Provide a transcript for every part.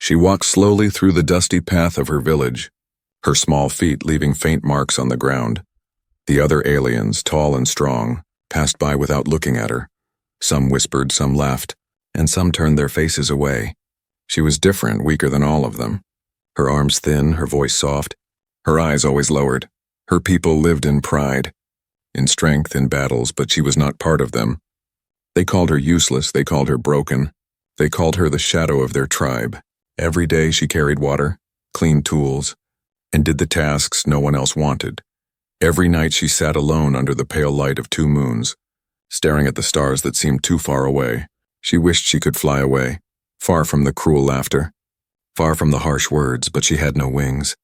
She walked slowly through the dusty path of her village, her small feet leaving faint marks on the ground. The other aliens, tall and strong, passed by without looking at her. Some whispered, some laughed, and some turned their faces away. She was different, weaker than all of them. Her arms thin, her voice soft, her eyes always lowered. Her people lived in pride, in strength, in battles, but she was not part of them. They called her useless, they called her broken. They called her the shadow of their tribe. Every day she carried water, cleaned tools, and did the tasks no one else wanted. Every night she sat alone under the pale light of 2 moons, staring at the stars that seemed too far away. She wished she could fly away, far from the cruel laughter, far from the harsh words, but she had no wings.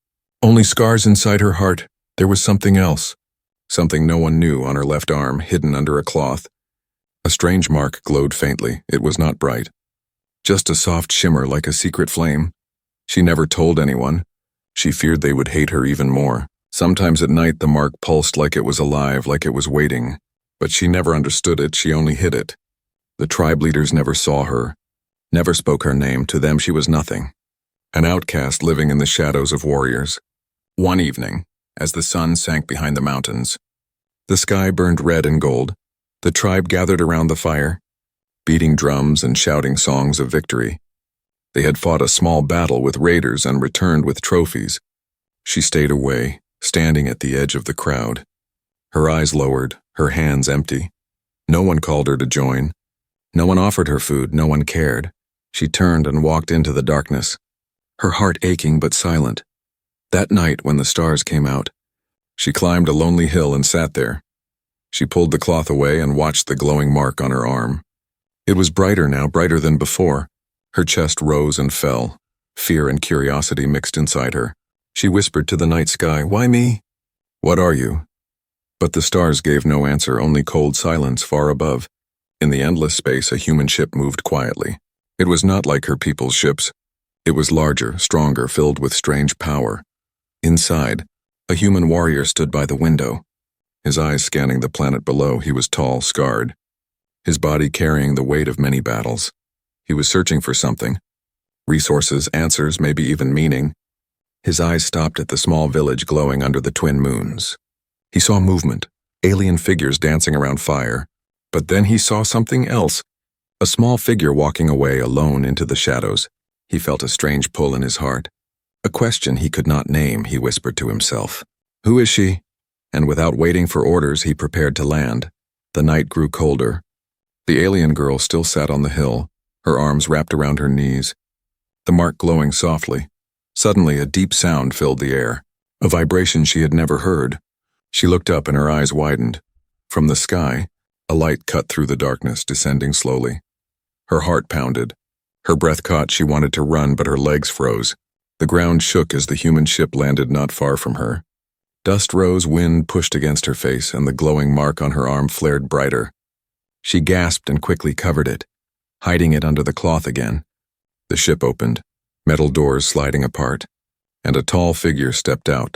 Only scars inside her heart. There was something else, something no one knew on her left arm, hidden under a cloth. A strange mark glowed faintly. It was not bright, just a soft shimmer like a secret flame. She never told anyone. She feared they would hate her even more. Sometimes at night the mark pulsed like it was alive, like it was waiting. But she never understood it, she only hid it. The tribe leaders never saw her, never spoke her name. To them she was nothing, an outcast living in the shadows of warriors. One evening, as the sun sank behind the mountains, the sky burned red and gold. The tribe gathered around the fire, beating drums and shouting songs of victory. They had fought a small battle with raiders and returned with trophies. She stayed away, standing at the edge of the crowd, her eyes lowered, her hands empty. No one called her to join. No one offered her food, no one cared. She turned and walked into the darkness, her heart aching but silent. That night, when the stars came out, she climbed a lonely hill and sat there. She pulled the cloth away and watched the glowing mark on her arm. It was brighter now, brighter than before. Her chest rose and fell. Fear and curiosity mixed inside her. She whispered to the night sky, "Why me? What are you?" But the stars gave no answer, only cold silence far above. In the endless space, a human ship moved quietly. It was not like her people's ships. It was larger, stronger, filled with strange power. Inside, a human warrior stood by the window, his eyes scanning the planet below. He was tall, scarred, his body carrying the weight of many battles. He was searching for something. Resources, answers, maybe even meaning. His eyes stopped at the small village glowing under the twin moons. He saw movement, alien figures dancing around fire. But then he saw something else, a small figure walking away alone into the shadows. He felt a strange pull in his heart. A question he could not name, he whispered to himself. "Who is she?" And without waiting for orders, he prepared to land. The night grew colder. The alien girl still sat on the hill, her arms wrapped around her knees, the mark glowing softly. Suddenly, a deep sound filled the air, a vibration she had never heard. She looked up and her eyes widened. From the sky, a light cut through the darkness, descending slowly. Her heart pounded. Her breath caught. She wanted to run, but her legs froze. The ground shook as the human ship landed not far from her. Dust rose, wind pushed against her face, and the glowing mark on her arm flared brighter. She gasped and quickly covered it, hiding it under the cloth again. The ship opened, metal doors sliding apart, and a tall figure stepped out.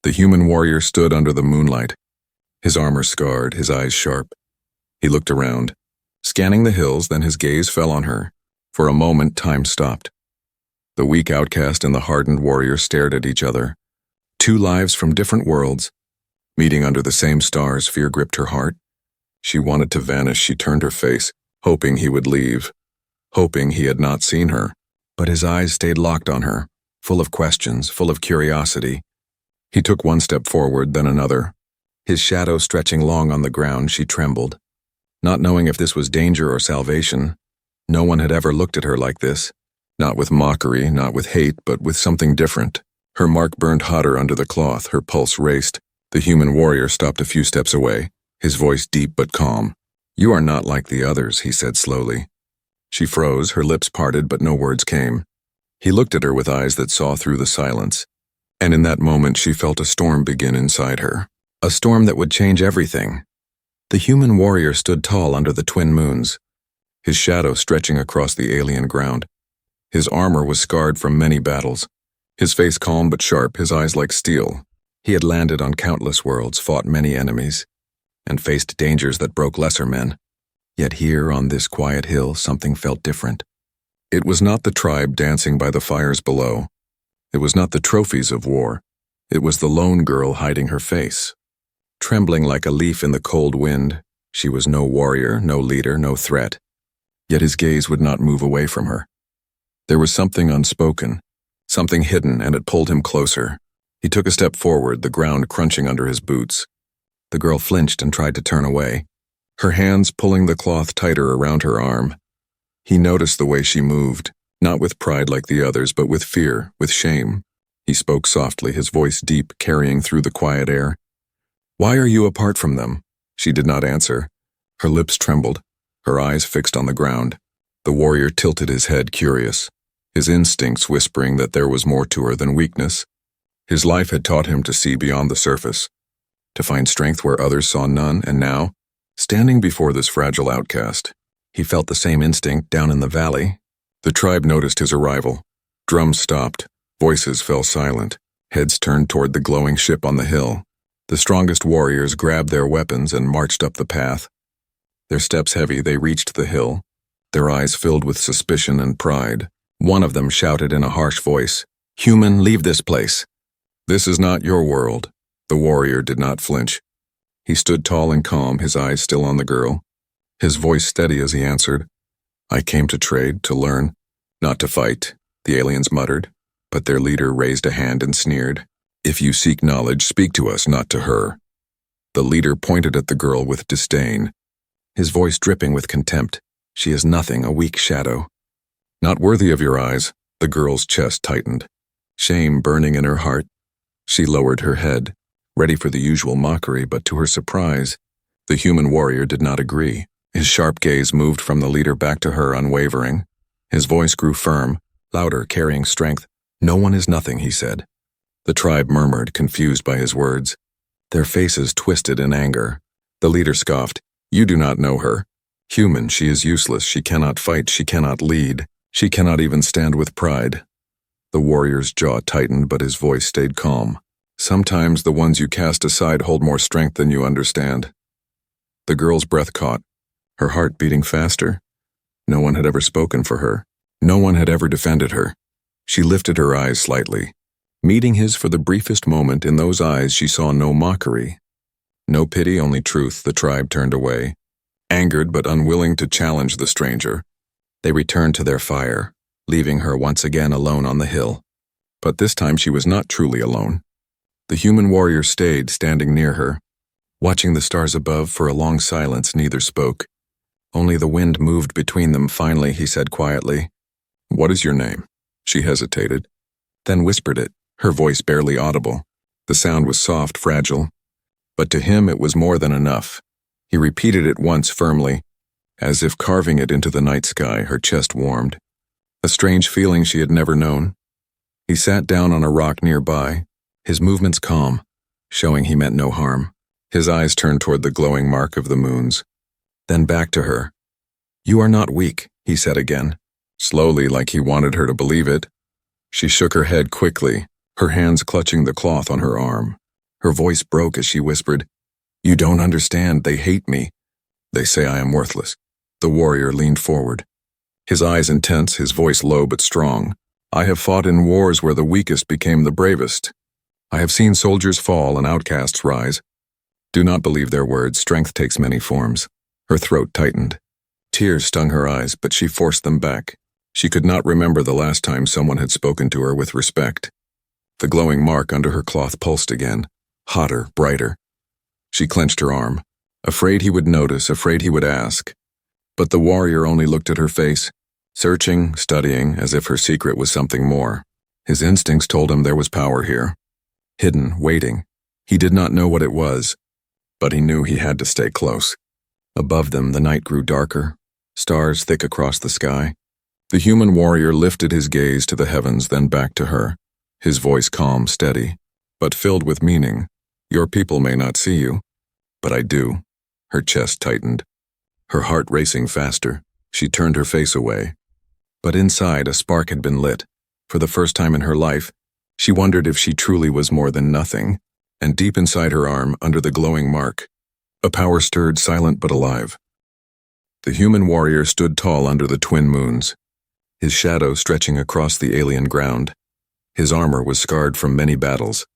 The human warrior stood under the moonlight, his armor scarred, his eyes sharp. He looked around, scanning the hills, then his gaze fell on her. For a moment, time stopped. The weak outcast and the hardened warrior stared at each other. 2 lives from different worlds, meeting under the same stars. Fear gripped her heart. She wanted to vanish. She turned her face, hoping he would leave, hoping he had not seen her. But his eyes stayed locked on her, full of questions, full of curiosity. He took one step forward, then another. His shadow stretching long on the ground. She trembled, not knowing if this was danger or salvation. No one had ever looked at her like this. Not with mockery, not with hate, but with something different. Her mark burned hotter under the cloth. Her pulse raced. The human warrior stopped a few steps away, his voice deep but calm. "You are not like the others," he said slowly. She froze, her lips parted, but no words came. He looked at her with eyes that saw through the silence. And in that moment she felt a storm begin inside her. A storm that would change everything. The human warrior stood tall under the twin moons, his shadow stretching across the alien ground. His armor was scarred from many battles, his face calm but sharp, his eyes like steel. He had landed on countless worlds, fought many enemies, and faced dangers that broke lesser men. Yet here, on this quiet hill, something felt different. It was not the tribe dancing by the fires below. It was not the trophies of war. It was the lone girl hiding her face. Trembling like a leaf in the cold wind, she was no warrior, no leader, no threat. Yet his gaze would not move away from her. There was something unspoken, something hidden, and it pulled him closer. He took a step forward, the ground crunching under his boots. The girl flinched and tried to turn away, her hands pulling the cloth tighter around her arm. He noticed the way she moved, not with pride like the others, but with fear, with shame. He spoke softly, his voice deep, carrying through the quiet air. "Why are you apart from them?" She did not answer. Her lips trembled, her eyes fixed on the ground. The warrior tilted his head, curious, his instincts whispering that there was more to her than weakness. His life had taught him to see beyond the surface, to find strength where others saw none, and now, standing before this fragile outcast, he felt the same instinct down in the valley. The tribe noticed his arrival. Drums stopped, voices fell silent, heads turned toward the glowing ship on the hill. The strongest warriors grabbed their weapons and marched up the path. Their steps heavy, they reached the hill, their eyes filled with suspicion and pride. One of them shouted in a harsh voice, "Human, leave this place. This is not your world." The warrior did not flinch. He stood tall and calm, his eyes still on the girl, his voice steady as he answered, "I came to trade, to learn, not to fight," the aliens muttered, but their leader raised a hand and sneered. "If you seek knowledge, speak to us, not to her." The leader pointed at the girl with disdain, his voice dripping with contempt. "She is nothing, a weak shadow." "Not worthy of your eyes." The girl's chest tightened, shame burning in her heart. She lowered her head, ready for the usual mockery, but to her surprise, the human warrior did not agree. His sharp gaze moved from the leader back to her, unwavering. His voice grew firm, louder, carrying strength. "No one is nothing," he said. The tribe murmured, confused by his words. Their faces twisted in anger. The leader scoffed, "You do not know her. Human, she is useless. She cannot fight. She cannot lead. She cannot even stand with pride." The warrior's jaw tightened, but his voice stayed calm. "Sometimes the ones you cast aside hold more strength than you understand." The girl's breath caught, her heart beating faster. No one had ever spoken for her. No one had ever defended her. She lifted her eyes slightly. Meeting his for the briefest moment, in those eyes she saw no mockery, no pity, only truth. The tribe turned away, angered but unwilling to challenge the stranger. They returned to their fire, leaving her once again alone on the hill. But this time she was not truly alone. The human warrior stayed, standing near her. Watching the stars above, for a long silence, neither spoke. Only the wind moved between them. Finally, he said quietly, "What is your name?" She hesitated, then whispered it, her voice barely audible. The sound was soft, fragile, but to him it was more than enough. He repeated it once firmly, as if carving it into the night sky. Her chest warmed, a strange feeling she had never known. He sat down on a rock nearby, his movements calm, showing he meant no harm. His eyes turned toward the glowing mark of the moons, then back to her. "You are not weak," he said again, slowly, like he wanted her to believe it. She shook her head quickly, her hands clutching the cloth on her arm. Her voice broke as she whispered, "You don't understand. They hate me. They say I am worthless." The warrior leaned forward, his eyes intense, his voice low but strong. "I have fought in wars where the weakest became the bravest. I have seen soldiers fall and outcasts rise. Do not believe their words. Strength takes many forms." Her throat tightened. Tears stung her eyes, but she forced them back. She could not remember the last time someone had spoken to her with respect. The glowing mark under her cloth pulsed again, hotter, brighter. She clenched her arm, afraid he would notice, afraid he would ask. But the warrior only looked at her face, searching, studying, as if her secret was something more. His instincts told him there was power here, hidden, waiting. He did not know what it was, but he knew he had to stay close. Above them, the night grew darker, stars thick across the sky. The human warrior lifted his gaze to the heavens, then back to her, his voice calm, steady, but filled with meaning. "Your people may not see you, but I do." Her chest tightened, her heart racing faster. She turned her face away. But inside, a spark had been lit. For the first time in her life, she wondered if she truly was more than nothing. And deep inside her arm, under the glowing mark, a power stirred, silent but alive. The human warrior stood tall under the twin moons. his shadow stretching across the alien ground. His armor was scarred from many battles.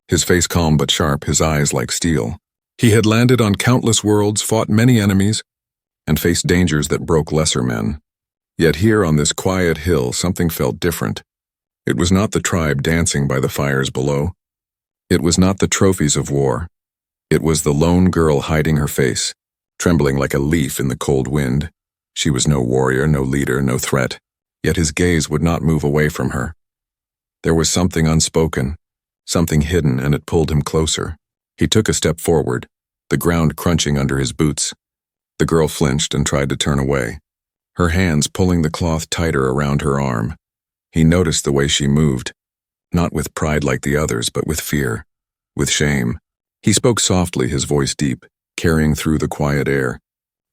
His face calm but sharp, his eyes like steel. He had landed on countless worlds, fought many enemies, and faced dangers that broke lesser men. Yet here on this quiet hill, something felt different. It was not the tribe dancing by the fires below. It was not the trophies of war. It was the lone girl hiding her face, trembling like a leaf in the cold wind. She was no warrior, no leader, no threat, yet his gaze would not move away from her. There was something unspoken, something hidden, and it pulled him closer. He took a step forward, the ground crunching under his boots. The girl flinched and tried to turn away, her hands pulling the cloth tighter around her arm. He noticed the way she moved, not with pride like the others, but with fear, with shame. He spoke softly, his voice deep, carrying through the quiet air.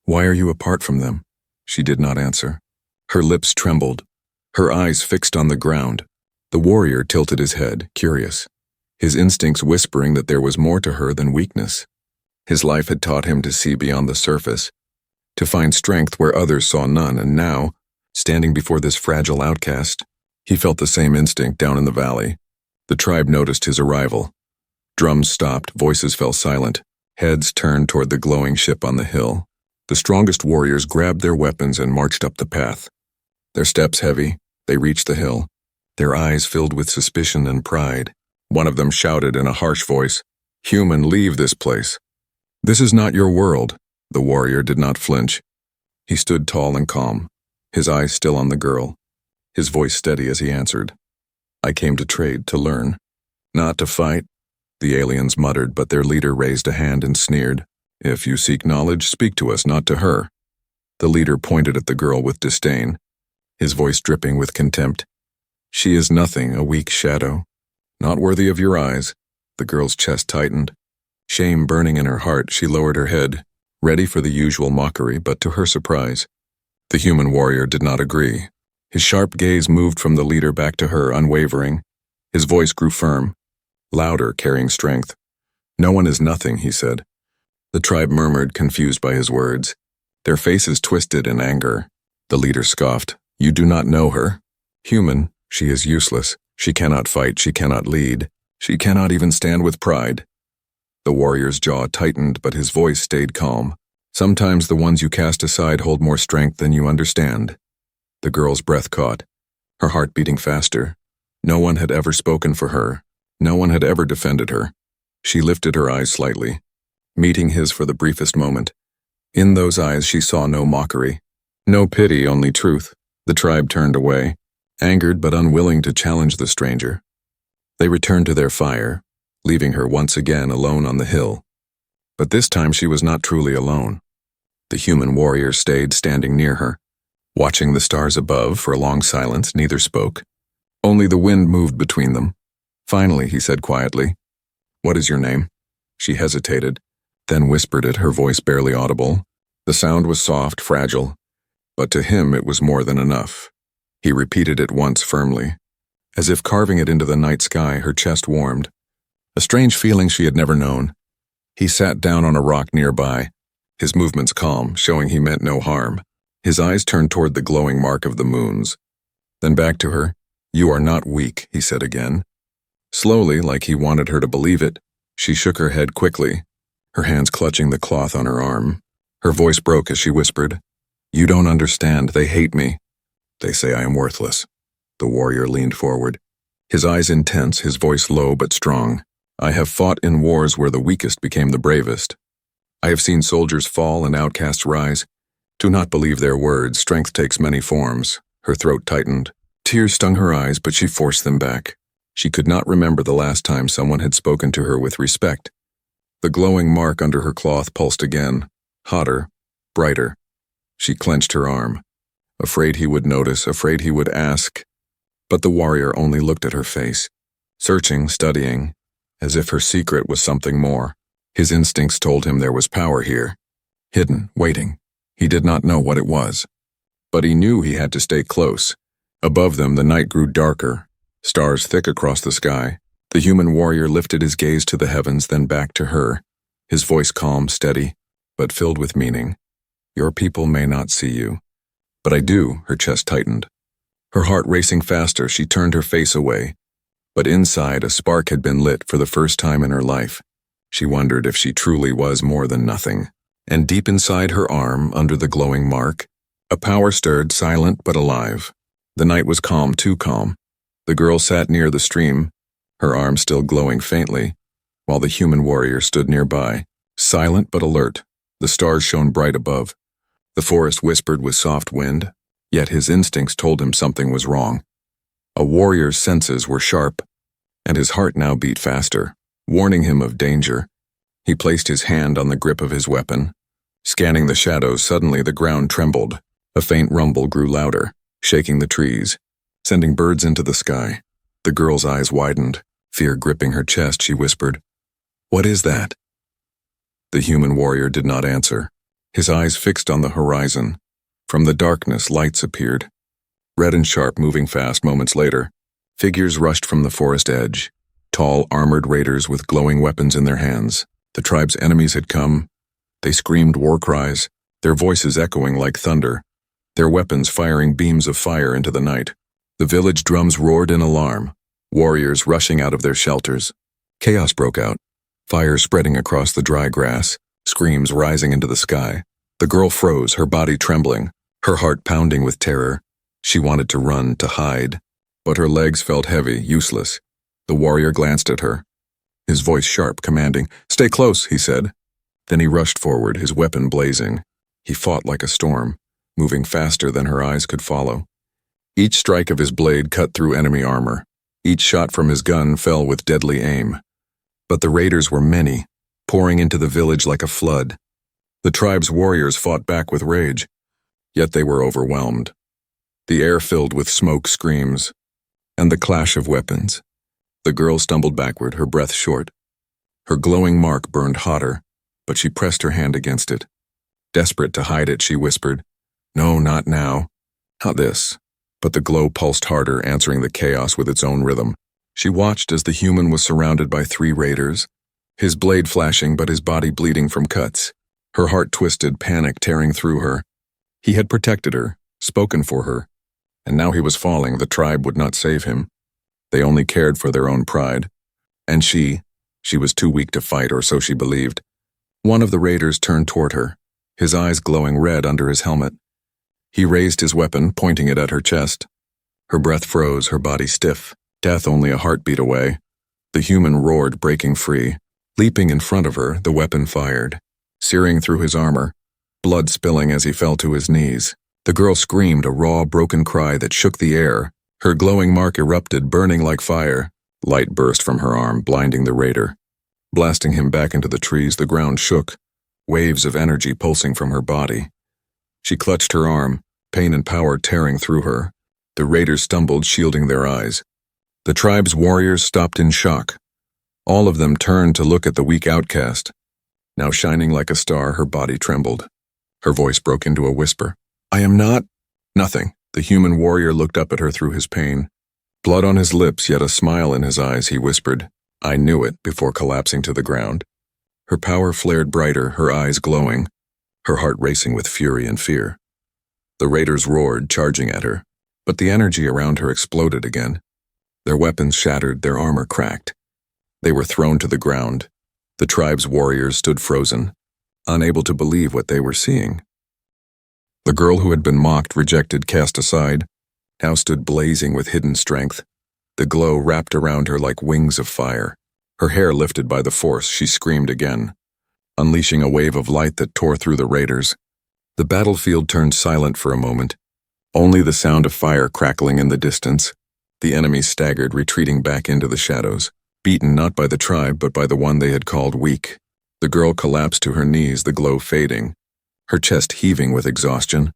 "Why are you apart from them?" She did not answer. Her lips trembled, her eyes fixed on the ground. The warrior tilted his head, curious, his instincts whispering that there was more to her than weakness. His life had taught him to see beyond the surface, to find strength where others saw none, and now, standing before this fragile outcast, he felt the same instinct down in the valley. The tribe noticed his arrival. Drums stopped, voices fell silent, heads turned toward the glowing ship on the hill. The strongest warriors grabbed their weapons and marched up the path. Their steps heavy, they reached the hill, their eyes filled with suspicion and pride. One of them shouted in a harsh voice, "Human, leave this place. This is not your world." The warrior did not flinch. He stood tall and calm, his eyes still on the girl, his voice steady as he answered, "I came to trade, to learn, not to fight." The aliens muttered, but their leader raised a hand and sneered, "If you seek knowledge, speak to us, not to her." The leader pointed at the girl with disdain, his voice dripping with contempt. "She is nothing, a weak shadow, not worthy of your eyes." The girl's chest tightened. Shame burning in her heart, she lowered her head, ready for the usual mockery, but to her surprise, the human warrior did not agree. His sharp gaze moved from the leader back to her, unwavering. His voice grew firm, louder, carrying strength. "No one is nothing," he said. The tribe murmured, confused by his words, their faces twisted in anger. The leader scoffed, "You do not know her. Human, she is useless. She cannot fight, she cannot lead. She cannot even stand with pride." The warrior's jaw tightened, but his voice stayed calm. "Sometimes the ones you cast aside hold more strength than you understand." The girl's breath caught, her heart beating faster. No one had ever spoken for her. No one had ever defended her. She lifted her eyes slightly, meeting his for the briefest moment. In those eyes she saw no mockery, no pity, only truth. The tribe turned away, angered but unwilling to challenge the stranger. They returned to their fire, leaving her once again alone on the hill. But this time she was not truly alone. The human warrior stayed standing near her, watching the stars above. For a long silence, neither spoke. Only the wind moved between them. Finally, he said quietly, "What is your name?" She hesitated, then whispered it, her voice barely audible. The sound was soft, fragile, but to him it was more than enough. He repeated it once firmly. As if carving it into the night sky, her chest warmed, a strange feeling she had never known. He sat down on a rock nearby, his movements calm, showing he meant no harm. His eyes turned toward the glowing mark of the moons. Then back to her. "You are not weak," he said again. Slowly, like he wanted her to believe it, she shook her head quickly, her hands clutching the cloth on her arm. Her voice broke as she whispered, "You don't understand. They hate me. They say I am worthless." The warrior leaned forward, his eyes intense, his voice low but strong. "I have fought in wars where the weakest became the bravest. I have seen soldiers fall and outcasts rise. Do not believe their words. Strength takes many forms." Her throat tightened. Tears stung her eyes, but she forced them back. She could not remember the last time someone had spoken to her with respect. The glowing mark under her cloth pulsed again, hotter, brighter. She clenched her arm, afraid he would notice, afraid he would ask. But the warrior only looked at her face, searching, studying, as if her secret was something more. His instincts told him there was power here, hidden, waiting. He did not know what it was, but he knew he had to stay close. Above them, the night grew darker, stars thick across the sky. The human warrior lifted his gaze to the heavens, then back to her, his voice calm, steady, but filled with meaning. "Your people may not see you, but I do." Her chest tightened. Her heart racing faster, she turned her face away. But inside, a spark had been lit for the first time in her life. She wondered if she truly was more than nothing. And deep inside her arm, under the glowing mark, a power stirred, silent but alive. The night was calm, too calm. The girl sat near the stream, her arm still glowing faintly, while the human warrior stood nearby, silent but alert. The stars shone bright above. The forest whispered with soft wind, yet his instincts told him something was wrong. A warrior's senses were sharp, and his heart now beat faster, warning him of danger. He placed his hand on the grip of his weapon. Scanning the shadows, suddenly the ground trembled. A faint rumble grew louder, shaking the trees, sending birds into the sky. The girl's eyes widened, fear gripping her chest. She whispered, "What is that?" The human warrior did not answer, his eyes fixed on the horizon. From the darkness, lights appeared, red and sharp, moving fast. Moments later, figures rushed from the forest edge, tall, armored raiders with glowing weapons in their hands. The tribe's enemies had come. They screamed war cries, their voices echoing like thunder, their weapons firing beams of fire into the night. The village drums roared in alarm, warriors rushing out of their shelters. Chaos broke out, fire spreading across the dry grass, screams rising into the sky. The girl froze, her body trembling, her heart pounding with terror. She wanted to run, to hide, but her legs felt heavy, useless. The warrior glanced at her, his voice sharp, commanding. "Stay close," he said. Then he rushed forward, his weapon blazing. He fought like a storm, moving faster than her eyes could follow. Each strike of his blade cut through enemy armor. Each shot from his gun fell with deadly aim. But the raiders were many, pouring into the village like a flood. The tribe's warriors fought back with rage, yet they were overwhelmed. The air filled with smoke, screams, and the clash of weapons. The girl stumbled backward, her breath short. Her glowing mark burned hotter, but she pressed her hand against it. Desperate to hide it, she whispered, "No, not now. Not this." But the glow pulsed harder, answering the chaos with its own rhythm. She watched as the human was surrounded by 3 raiders, his blade flashing but his body bleeding from cuts. Her heart twisted, panic tearing through her. He had protected her, spoken for her, and now he was falling. The tribe would not save him. They only cared for their own pride. And she was too weak to fight, or so she believed. One of the raiders turned toward her, his eyes glowing red under his helmet. He raised his weapon, pointing it at her chest. Her breath froze, her body stiff, death only a heartbeat away. The human roared, breaking free. Leaping in front of her, the weapon fired, searing through his armor, blood spilling as he fell to his knees. The girl screamed, a raw, broken cry that shook the air. Her glowing mark erupted, burning like fire. Light burst from her arm, blinding the raider. Blasting him back into the trees, the ground shook, waves of energy pulsing from her body. She clutched her arm, pain and power tearing through her. The raiders stumbled, shielding their eyes. The tribe's warriors stopped in shock. All of them turned to look at the weak outcast. Now shining like a star, her body trembled. Her voice broke into a whisper. "I am not..." "Nothing." The human warrior looked up at her through his pain. Blood on his lips, yet a smile in his eyes, he whispered, "I knew it," before collapsing to the ground. Her power flared brighter, her eyes glowing, her heart racing with fury and fear. The raiders roared, charging at her, but the energy around her exploded again. Their weapons shattered, their armor cracked. They were thrown to the ground. The tribe's warriors stood frozen, unable to believe what they were seeing. The girl who had been mocked, rejected, cast aside, now stood blazing with hidden strength. The glow wrapped around her like wings of fire. Her hair lifted by the force, she screamed again, unleashing a wave of light that tore through the raiders. The battlefield turned silent for a moment, only the sound of fire crackling in the distance. The enemy staggered, retreating back into the shadows, beaten not by the tribe but by the one they had called weak. The girl collapsed to her knees, the glow fading, her chest heaving with exhaustion.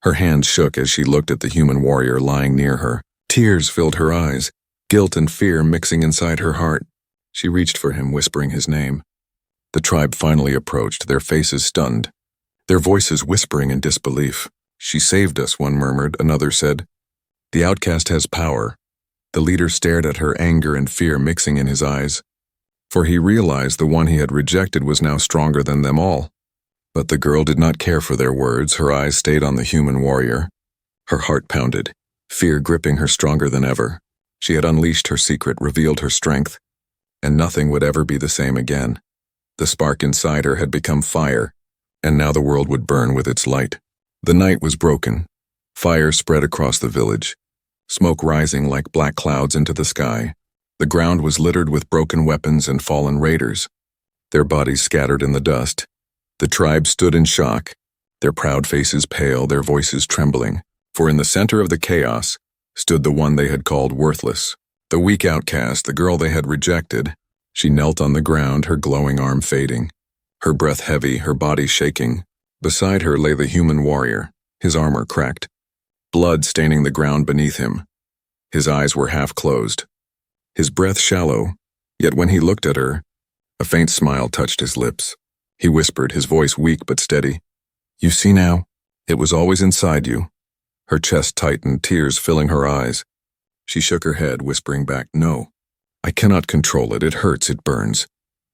Her hands shook as she looked at the human warrior lying near her. Tears filled her eyes, guilt and fear mixing inside her heart. She reached for him, whispering his name. The tribe finally approached, their faces stunned, their voices whispering in disbelief. "She saved us," one murmured, another said. "The outcast has power." The leader stared at her, anger and fear mixing in his eyes, for he realized the one he had rejected was now stronger than them all. But the girl did not care for their words, her eyes stayed on the human warrior. Her heart pounded. fear gripping her stronger than ever. She had unleashed her secret, revealed her strength, and nothing would ever be the same again. The spark inside her had become fire, and now the world would burn with its light. The night was broken. Fire spread across the village, smoke rising like black clouds into the sky. The ground was littered with broken weapons and fallen raiders, their bodies scattered in the dust. The tribe stood in shock, their proud faces pale, their voices trembling, for in the center of the chaos stood the one they had called worthless, the weak outcast, the girl they had rejected. She knelt on the ground, her glowing arm fading, her breath heavy, her body shaking. Beside her lay the human warrior, his armor cracked, blood staining the ground beneath him. His eyes were half closed, his breath shallow, yet when he looked at her, a faint smile touched his lips. He whispered, his voice weak but steady, "You see now? It was always inside you." Her chest tightened, tears filling her eyes. She shook her head, whispering back, "No, I cannot control it. It hurts, it burns."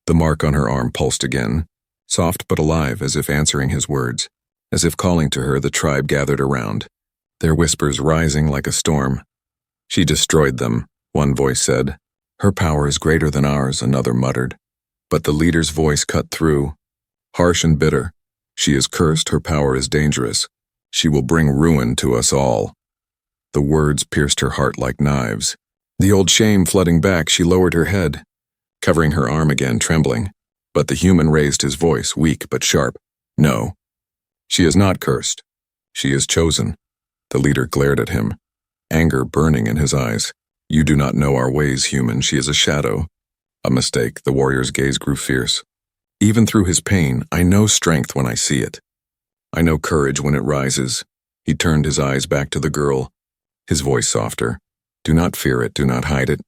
The mark on her arm pulsed again, soft but alive, as if answering his words. As if calling to her, the tribe gathered around, their whispers rising like a storm. "She destroyed them," one voice said. "Her power is greater than ours," another muttered. But the leader's voice cut through, harsh and bitter. "She is cursed, her power is dangerous. She will bring ruin to us all." The words pierced her heart like knives. The old shame flooding back, she lowered her head, covering her arm again, trembling. But the human raised his voice, weak but sharp. "No, she is not cursed. She is chosen." The leader glared at him, anger burning in his eyes. "You do not know our ways, human. She is a shadow." A mistake. The warrior's gaze grew fierce. "Even through his pain, I know strength when I see it. I know courage when it rises." He turned his eyes back to the girl, his voice softer. "Do not fear it, do not hide it.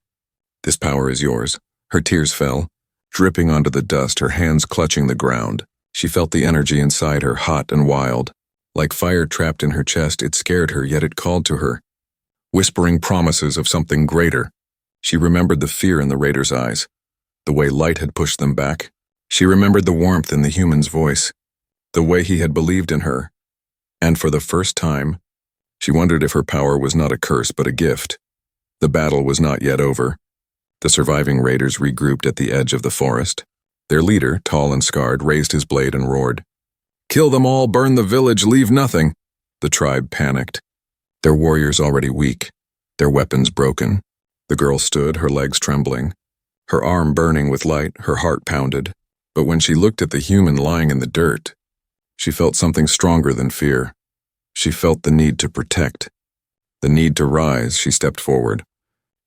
This power is yours." Her tears fell, dripping onto the dust, her hands clutching the ground. She felt the energy inside her, hot and wild. Like fire trapped in her chest, it scared her, yet it called to her, whispering promises of something greater. She remembered the fear in the raider's eyes, the way light had pushed them back. She remembered the warmth in the human's voice, the way he had believed in her. And for the first time, she wondered if her power was not a curse but a gift. The battle was not yet over. The surviving raiders regrouped at the edge of the forest. Their leader, tall and scarred, raised his blade and roared, "Kill them all, burn the village, leave nothing." The tribe panicked, their warriors already weak, their weapons broken. The girl stood, her legs trembling, her arm burning with light, her heart pounded. But when she looked at the human lying in the dirt, she felt something stronger than fear. She felt the need to protect, the need to rise. She stepped forward,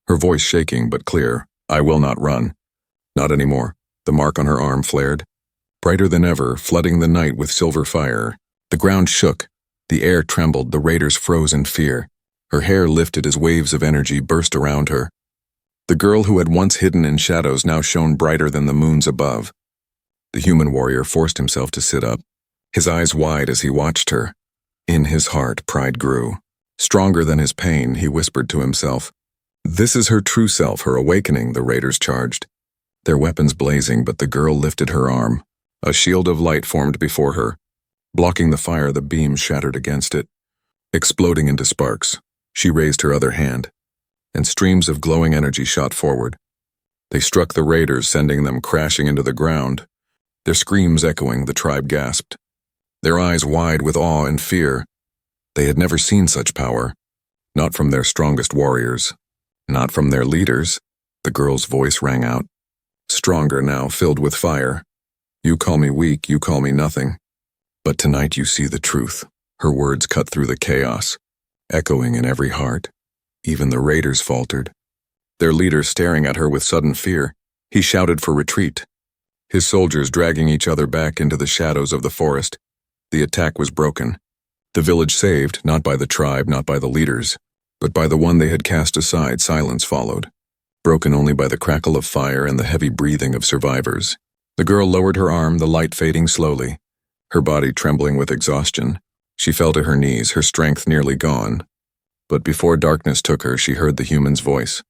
her voice shaking but clear. "I will not run. Not anymore." The mark on her arm flared, brighter than ever, flooding the night with silver fire. The ground shook, the air trembled, the raiders froze in fear. Her hair lifted as waves of energy burst around her. The girl who had once hidden in shadows now shone brighter than the moons above. The human warrior forced himself to sit up, his eyes wide as he watched her. In his heart, pride grew. Stronger than his pain, he whispered to himself, "This is her true self, her awakening." The raiders charged, their weapons blazing, but the girl lifted her arm. A shield of light formed before her. Blocking the fire, the beam shattered against it, exploding into sparks. She raised her other hand, and streams of glowing energy shot forward. They struck the raiders, sending them crashing into the ground. Their screams echoing, the tribe gasped, their eyes wide with awe and fear. They had never seen such power, not from their strongest warriors, not from their leaders. The girl's voice rang out, stronger now, filled with fire. "You call me weak, you call me nothing. But tonight you see the truth." Her words cut through the chaos, echoing in every heart. Even the raiders faltered, their leader staring at her with sudden fear. He shouted for retreat, his soldiers dragging each other back into the shadows of the forest. The attack was broken. The village saved, not by the tribe, not by the leaders, but by the one they had cast aside. Silence followed, broken only by the crackle of fire and the heavy breathing of survivors. The girl lowered her arm, the light fading slowly, her body trembling with exhaustion. She fell to her knees, her strength nearly gone. But before darkness took her, she heard the human's voice,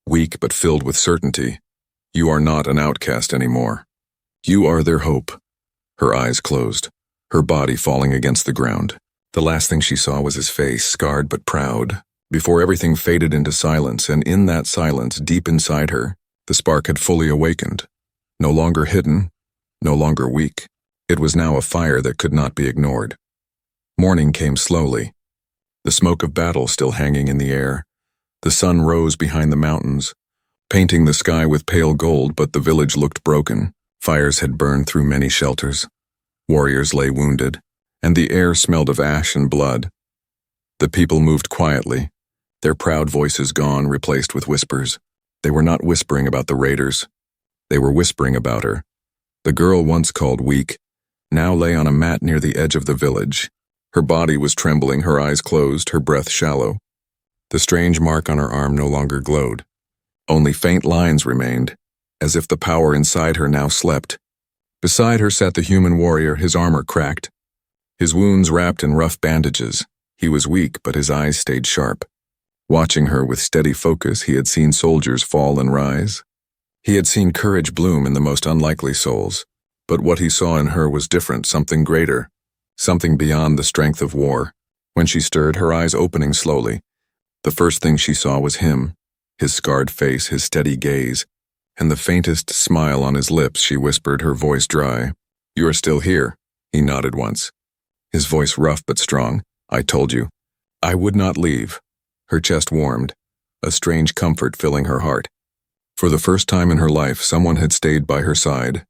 weak but filled with certainty. "You are not an outcast anymore. You are their hope." Her eyes closed, her body falling against the ground. The last thing she saw was his face, scarred but proud, before everything faded into silence, and in that silence, deep inside her, the spark had fully awakened. No longer hidden, no longer weak. It was now a fire that could not be ignored. Morning came slowly, the smoke of battle still hanging in the air. The sun rose behind the mountains, painting the sky with pale gold, but the village looked broken. Fires had burned through many shelters. Warriors lay wounded, and the air smelled of ash and blood. The people moved quietly, their proud voices gone, replaced with whispers. They were not whispering about the raiders. They were whispering about her. The girl once called weak, now lay on a mat near the edge of the village. Her body was trembling, her eyes closed, her breath shallow. The strange mark on her arm no longer glowed. Only faint lines remained, as if the power inside her now slept. Beside her sat the human warrior, his armor cracked, his wounds wrapped in rough bandages. He was weak, but his eyes stayed sharp. Watching her with steady focus, he had seen soldiers fall and rise. He had seen courage bloom in the most unlikely souls. But what he saw in her was different, something greater, something beyond the strength of war. When she stirred, her eyes opening slowly, the first thing she saw was him, his scarred face, his steady gaze, and the faintest smile on his lips. She whispered, her voice dry. "You are still here." He nodded once, his voice rough but strong. "I told you. I would not leave." Her chest warmed, a strange comfort filling her heart. For the first time in her life, someone had stayed by her side.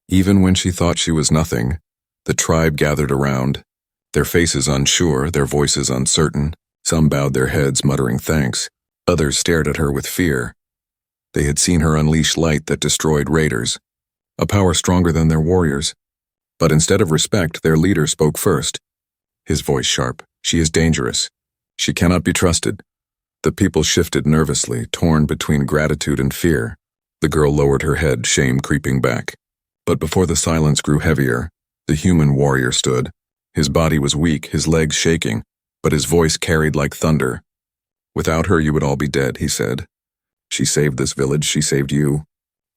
Even when she thought she was nothing, the tribe gathered around, their faces unsure, their voices uncertain. Some bowed their heads, muttering thanks. Others stared at her with fear. They had seen her unleash light that destroyed raiders, a power stronger than their warriors. But instead of respect, their leader spoke first, his voice sharp. "She is dangerous. She cannot be trusted." The people shifted nervously, torn between gratitude and fear. The girl lowered her head, shame creeping back. But before the silence grew heavier, the human warrior stood. His body was weak, his legs shaking, but his voice carried like thunder. "Without her, you would all be dead," he said. "She saved this village, she saved you.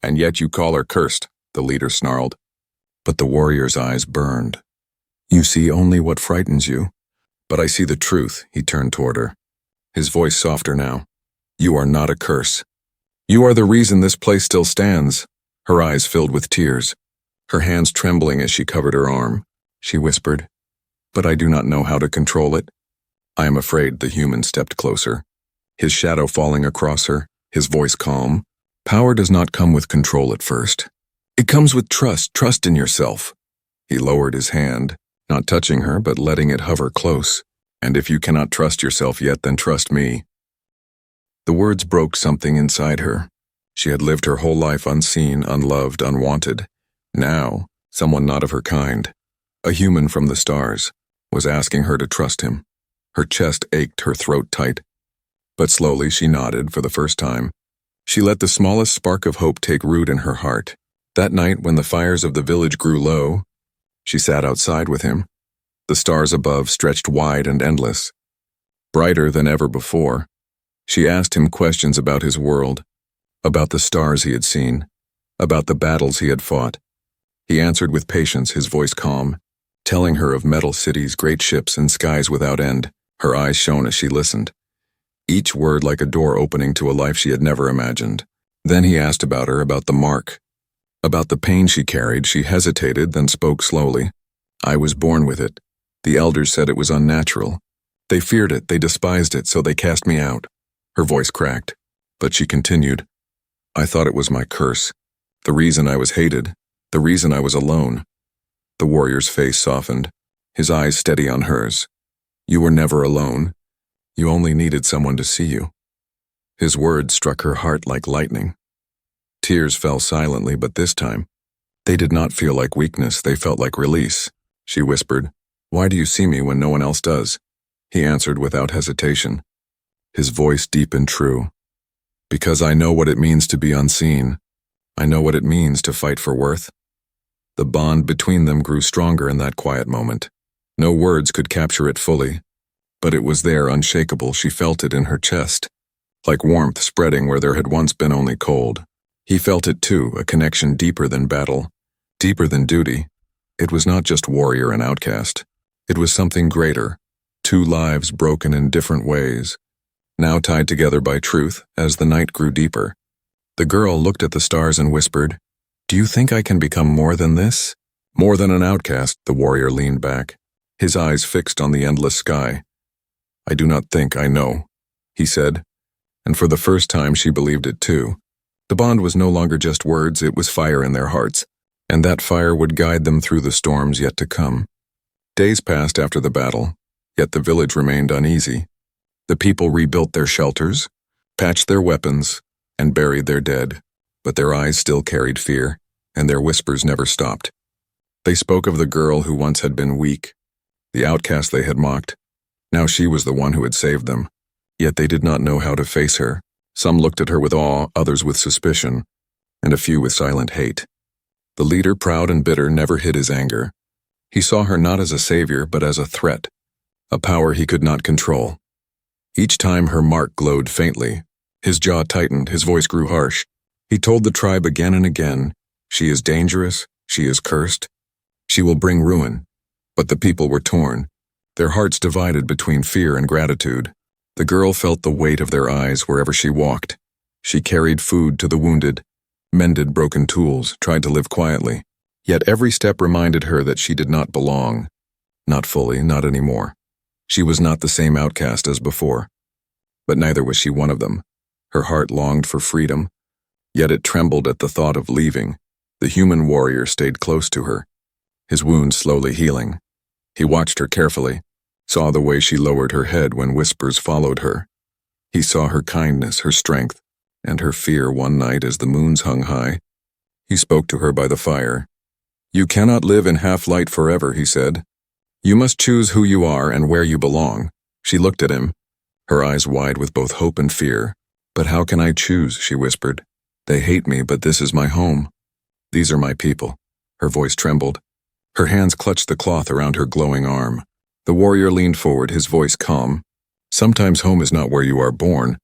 And yet you call her cursed," the leader snarled. But the warrior's eyes burned. "You see only what frightens you. But I see the truth," he turned toward her, his voice softer now. "You are not a curse. You are the reason this place still stands." Her eyes filled with tears, her hands trembling as she covered her arm. She whispered, "But I do not know how to control it." "I am afraid." The human stepped closer, his shadow falling across her, his voice calm. "Power does not come with control at first. It comes with trust in yourself." He lowered his hand, not touching her but letting it hover close. "And if you cannot trust yourself yet, then trust me." The words broke something inside her. She had lived her whole life unseen, unloved, unwanted. Now, someone not of her kind, a human from the stars, was asking her to trust him. Her chest ached, her throat tight. But slowly she nodded for the first time. She let the smallest spark of hope take root in her heart. That night, when the fires of the village grew low, she sat outside with him. The stars above stretched wide and endless, brighter than ever before. She asked him questions about his world, about the stars he had seen, about the battles he had fought. He answered with patience, his voice calm, telling her of metal cities, great ships, and skies without end. Her eyes shone as she listened, each word like a door opening to a life she had never imagined. Then he asked about her, about the mark, about the pain she carried. She hesitated, then spoke slowly. "I was born with it. The elders said it was unnatural. They feared it, they despised it, so they cast me out." Her voice cracked, but she continued, "I thought it was my curse, the reason I was hated, the reason I was alone." The warrior's face softened, his eyes steady on hers. "You were never alone. You only needed someone to see you." His words struck her heart like lightning. Tears fell silently, but this time, they did not feel like weakness, they felt like release. She whispered, "Why do you see me when no one else does?" He answered without hesitation, his voice deep and true. "Because I know what it means to be unseen. I know what it means to fight for worth." The bond between them grew stronger in that quiet moment. No words could capture it fully, but it was there, unshakable. She felt it in her chest, like warmth spreading where there had once been only cold. He felt it too, a connection deeper than battle, deeper than duty. It was not just warrior and outcast. It was something greater, two lives broken in different ways, now tied together by truth as the night grew deeper. The girl looked at the stars and whispered, "Do you think I can become more than this?" "More than an outcast," the warrior leaned back, his eyes fixed on the endless sky. "I do not think I know," he said, and for the first time she believed it too. The bond was no longer just words, it was fire in their hearts, and that fire would guide them through the storms yet to come. Days passed after the battle, yet the village remained uneasy. The people rebuilt their shelters, patched their weapons, and buried their dead, but their eyes still carried fear, and their whispers never stopped. They spoke of the girl who once had been weak, the outcast they had mocked. Now she was the one who had saved them, yet they did not know how to face her. Some looked at her with awe, others with suspicion, and a few with silent hate. The leader, proud and bitter, never hid his anger. He saw her not as a savior, but as a threat, a power he could not control. Each time her mark glowed faintly, his jaw tightened, his voice grew harsh. He told the tribe again and again, "She is dangerous, she is cursed, she will bring ruin." But the people were torn, their hearts divided between fear and gratitude. The girl felt the weight of their eyes wherever she walked. She carried food to the wounded, mended broken tools, tried to live quietly. Yet every step reminded her that she did not belong. Not fully, not anymore. She was not the same outcast as before. But neither was she one of them. Her heart longed for freedom, yet it trembled at the thought of leaving. The human warrior stayed close to her, his wounds slowly healing. He watched her carefully, saw the way she lowered her head when whispers followed her. He saw her kindness, her strength, and her fear one night as the moons hung high. He spoke to her by the fire. "You cannot live in half-light forever," he said. "You must choose who you are and where you belong." She looked at him, her eyes wide with both hope and fear. "But how can I choose?" she whispered. "They hate me, but this is my home. These are my people." Her voice trembled. Her hands clutched the cloth around her glowing arm. The warrior leaned forward, his voice calm. "Sometimes home is not where you are born,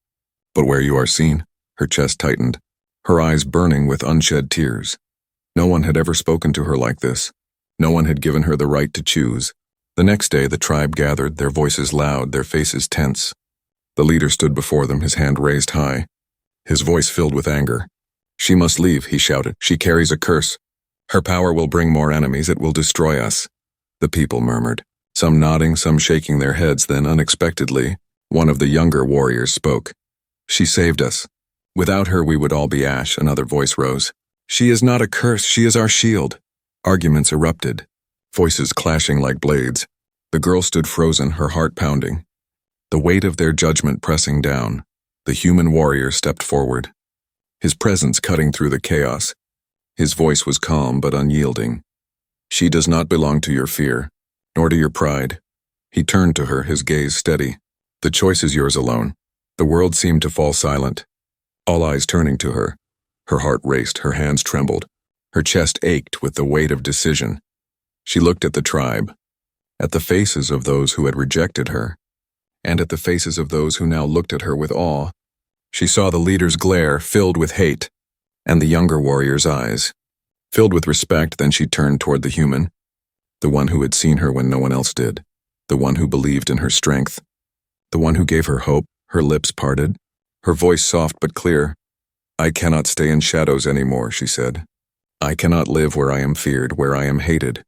but where you are seen." Her chest tightened, her eyes burning with unshed tears. No one had ever spoken to her like this. No one had given her the right to choose. The next day the tribe gathered, their voices loud, their faces tense. The leader stood before them, his hand raised high, his voice filled with anger. "She must leave," he shouted. "She carries a curse. Her power will bring more enemies, it will destroy us." The people murmured, some nodding, some shaking their heads. Then, unexpectedly, one of the younger warriors spoke. "She saved us. Without her we would all be ash," another voice rose. "She is not a curse, she is our shield." Arguments erupted, voices clashing like blades. The girl stood frozen, her heart pounding, the weight of their judgment pressing down. The human warrior stepped forward, his presence cutting through the chaos. His voice was calm but unyielding. "She does not belong to your fear, nor to your pride." He turned to her, his gaze steady. "The choice is yours alone." The world seemed to fall silent, all eyes turning to her. Her heart raced, her hands trembled. Her chest ached with the weight of decision. She looked at the tribe, at the faces of those who had rejected her, and at the faces of those who now looked at her with awe. She saw the leader's glare filled with hate, and the younger warrior's eyes filled with respect. Then she turned toward the human, the one who had seen her when no one else did, the one who believed in her strength, the one who gave her hope. Her lips parted, her voice soft but clear. "I cannot stay in shadows anymore," she said. "I cannot live where I am feared, where I am hated."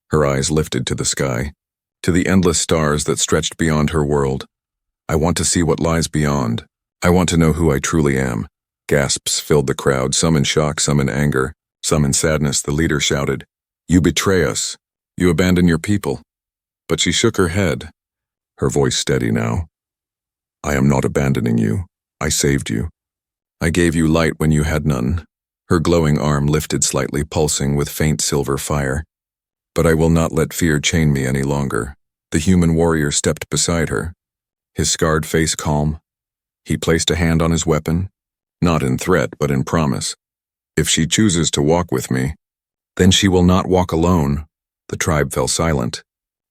Her eyes lifted to the sky, to the endless stars that stretched beyond her world. "I want to see what lies beyond. I want to know who I truly am." Gasps filled the crowd, some in shock, some in anger, some in sadness. The leader shouted, "You betray us. You abandon your people." But she shook her head, her voice steady now. "I am not abandoning you. I saved you. I gave you light when you had none." Her glowing arm lifted slightly, pulsing with faint silver fire. "But I will not let fear chain me any longer." The human warrior stepped beside her, his scarred face calm. He placed a hand on his weapon, not in threat but in promise. "If she chooses to walk with me, then she will not walk alone." The tribe fell silent,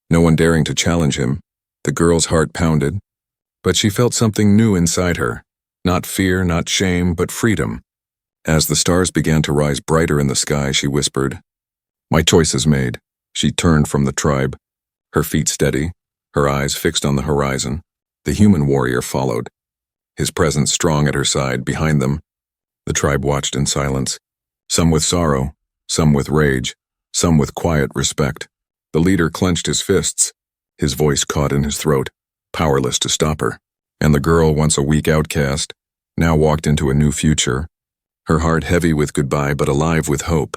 no one daring to challenge him. The girl's heart pounded, but she felt something new inside her. Not fear, not shame, but freedom. As the stars began to rise brighter in the sky, she whispered, "My choice is made." She turned from the tribe, her feet steady, her eyes fixed on the horizon. The human warrior followed, his presence strong at her side, behind them. The tribe watched in silence, some with sorrow, some with rage, some with quiet respect. The leader clenched his fists, his voice caught in his throat, powerless to stop her. And the girl, once a weak outcast, now walked into a new future, her heart heavy with goodbye but alive with hope.